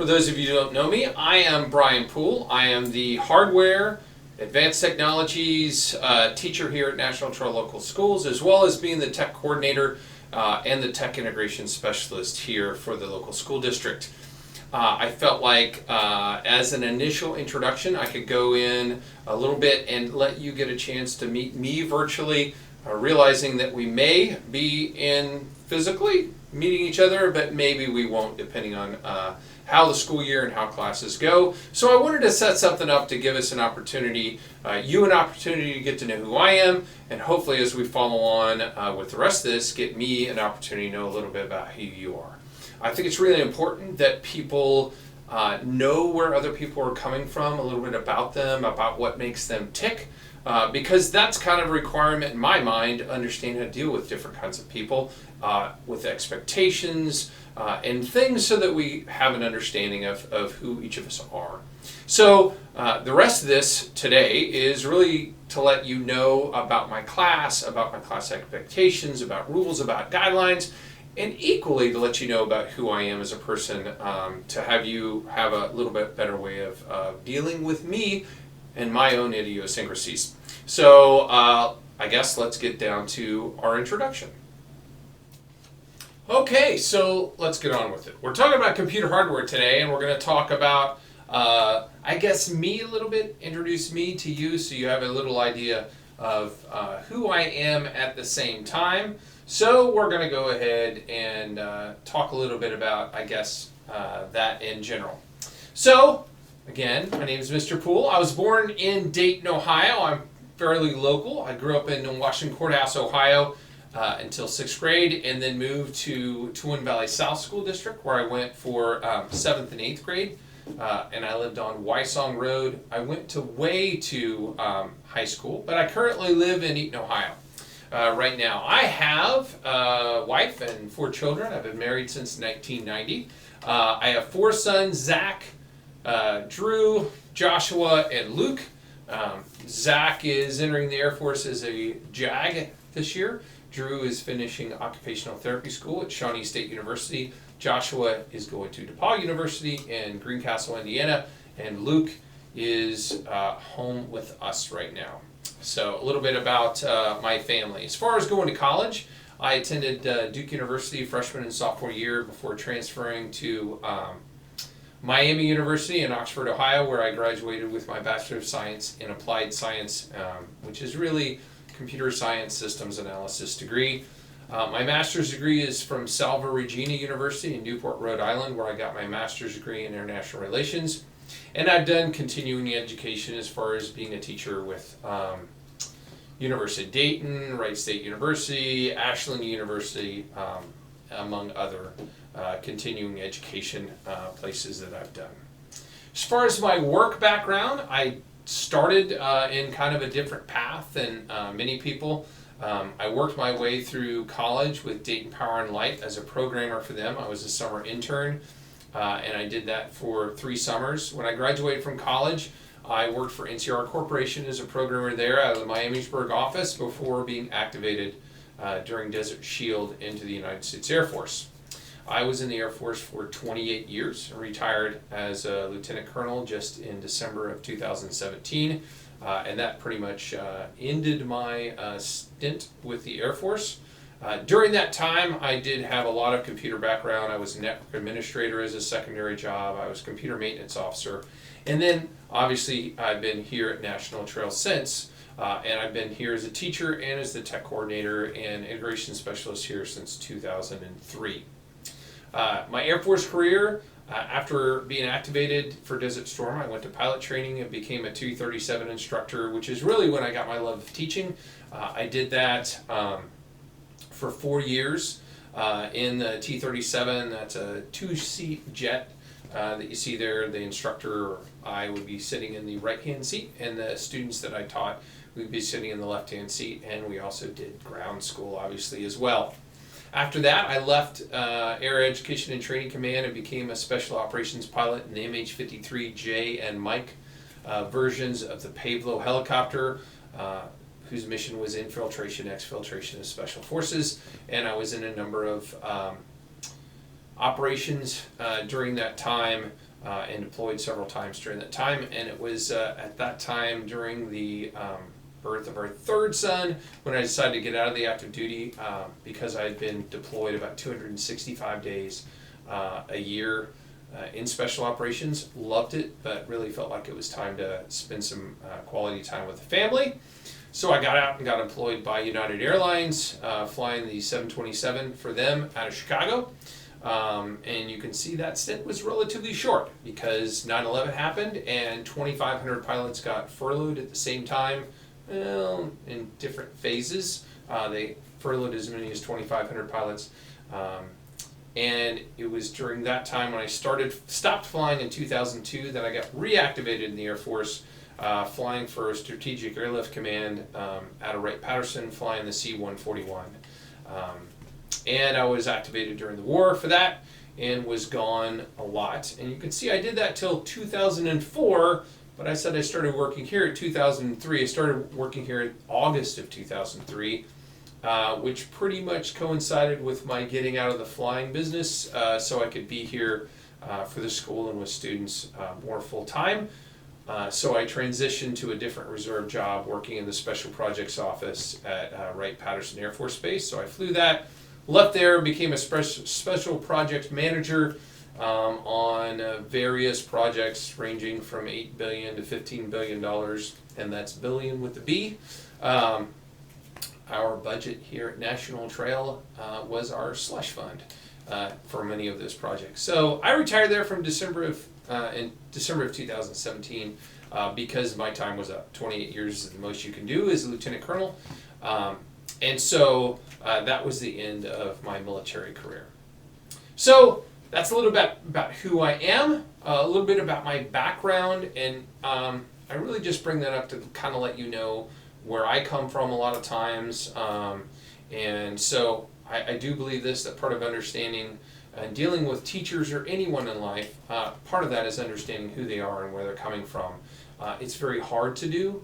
For those of you who don't know me, I am Brian Poole. I am the Hardware, Advanced Technologies teacher here at National Trail Local Schools, as well as being the Tech Coordinator and the Tech Integration Specialist here for the local school district. I felt like as an initial introduction, I could go in a little bit and let you get a chance to meet me virtually, realizing that we may be in physically meeting each other, but maybe we won't, depending on how the school year and how classes go. So I wanted to set something up to give us an opportunity, you an opportunity to get to know who I am, and hopefully as we follow on with the rest of this, get me an opportunity to know a little bit about who you are. I think it's really important that people know where other people are coming from, a little bit about them, about what makes them tick, because that's kind of a requirement in my mind to understand how to deal with different kinds of people, with expectations and things, so that we have an understanding of who each of us are. So the rest of this today is really to let you know about my class expectations, about rules, about guidelines, and equally to let you know about who I am as a person, to have you have a little bit better way of dealing with me and my own idiosyncrasies. So I guess let's get down to our introduction. Okay, so let's get on with it. We're talking about computer hardware today, and we're going to talk about, I guess, me a little bit, introduce me to you so you have a little idea of who I am at the same time. So we're going to go ahead and talk a little bit about, I guess, that in general. So, again, my name is Mr. Poole. I was born in Dayton, Ohio. I'm fairly local. I grew up in Washington Courthouse, Ohio, until 6th grade, and then moved to Twin Valley South School District, where I went for 7th and 8th grade, and I lived on Wysong Road. I went way to high school, but I currently live in Eaton, Ohio. Right now, I have a wife and 4 children. I've been married since 1990. I have 4 sons: Zach, Drew, Joshua, and Luke. Zach is entering the Air Force as a JAG this year. Drew is finishing occupational therapy school at Shawnee State University. Joshua is going to DePaul University in Greencastle, Indiana. And Luke is home with us right now. So a little bit about my family. As far as going to college, I attended Duke University freshman and sophomore year before transferring to Miami University in Oxford, Ohio, where I graduated with my Bachelor of Science in Applied Science, which is really computer science systems analysis degree. My master's degree is from Salva Regina University in Newport, Rhode Island, where I got my master's degree in international relations. And I've done continuing education as far as being a teacher with University of Dayton, Wright State University, Ashland University, among other continuing education places that I've done. As far as my work background, I started in kind of a different path than many people. I worked my way through college with Dayton Power and Light as a programmer for them. I was a summer intern, and I did that for 3 summers. When I graduated from college, I worked for NCR Corporation as a programmer there out of the Miamisburg office before being activated during Desert Shield into the United States Air Force. I was in the Air Force for 28 years, retired as a lieutenant colonel just in December of 2017, and that pretty much ended my stint with the Air Force. During that time, I did have a lot of computer background. I was a network administrator as a secondary job. I was computer maintenance officer. And then, obviously, I've been here at National Trail since, and I've been here as a teacher and as the tech coordinator and integration specialist here since 2003. My Air Force career, after being activated for Desert Storm, I went to pilot training and became a 237 instructor, which is really when I got my love of teaching. I did that for 4 years in the T-37. That's a 2-seat jet that you see there. The instructor, or I, would be sitting in the right-hand seat, and the students that I taught would be sitting in the left-hand seat, and we also did ground school, obviously, as well. After that, I left Air Education and Training Command and became a special operations pilot in the MH-53J and Mike versions of the Pavlo helicopter, whose mission was infiltration, exfiltration of special forces, and I was in a number of operations during that time, and deployed several times during that time. And it was at that time during the birth of our third son when I decided to get out of the active duty because I had been deployed about 265 days a year in special operations. Loved it, but really felt like it was time to spend some quality time with the family. So I got out and got employed by United Airlines, flying the 727 for them out of Chicago. And you can see that stint was relatively short because 9/11 happened and 2,500 pilots got furloughed at the same time, well, in different phases. They furloughed as many as 2,500 pilots. And it was during that time when I stopped flying in 2002 that I got reactivated in the Air Force, flying for Strategic Airlift Command out of Wright-Patterson, flying the C-141. And I was activated during the war for that and was gone a lot. And you can see I did that till 2004, but I said I started working here at 2003. I started working here in August of 2003. Which pretty much coincided with my getting out of the flying business, so I could be here for the school and with students more full time. So I transitioned to a different reserve job working in the Special Projects Office at Wright-Patterson Air Force Base. So I flew that, left there, became a special project manager on various projects ranging from $8 billion to $15 billion, and that's billion with the B. Our budget here at National Trail was our slush fund for many of those projects. So I retired there from December of 2017 because my time was up. 28 years is the most you can do as a lieutenant colonel. And so that was the end of my military career. So that's a little bit about who I am, a little bit about my background, and I really just bring that up to kind of let you know where I come from a lot of times. And so I do believe this, that part of understanding and dealing with teachers or anyone in life, part of that is understanding who they are and where they're coming from. It's very hard to do,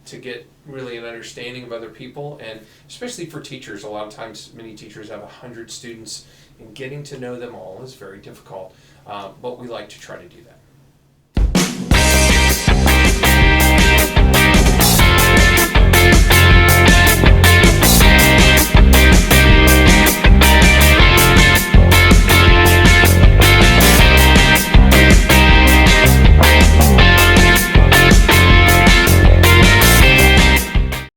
to get really an understanding of other people, and especially for teachers. A lot of times many teachers have 100 students, and getting to know them all is very difficult, but we like to try to do that.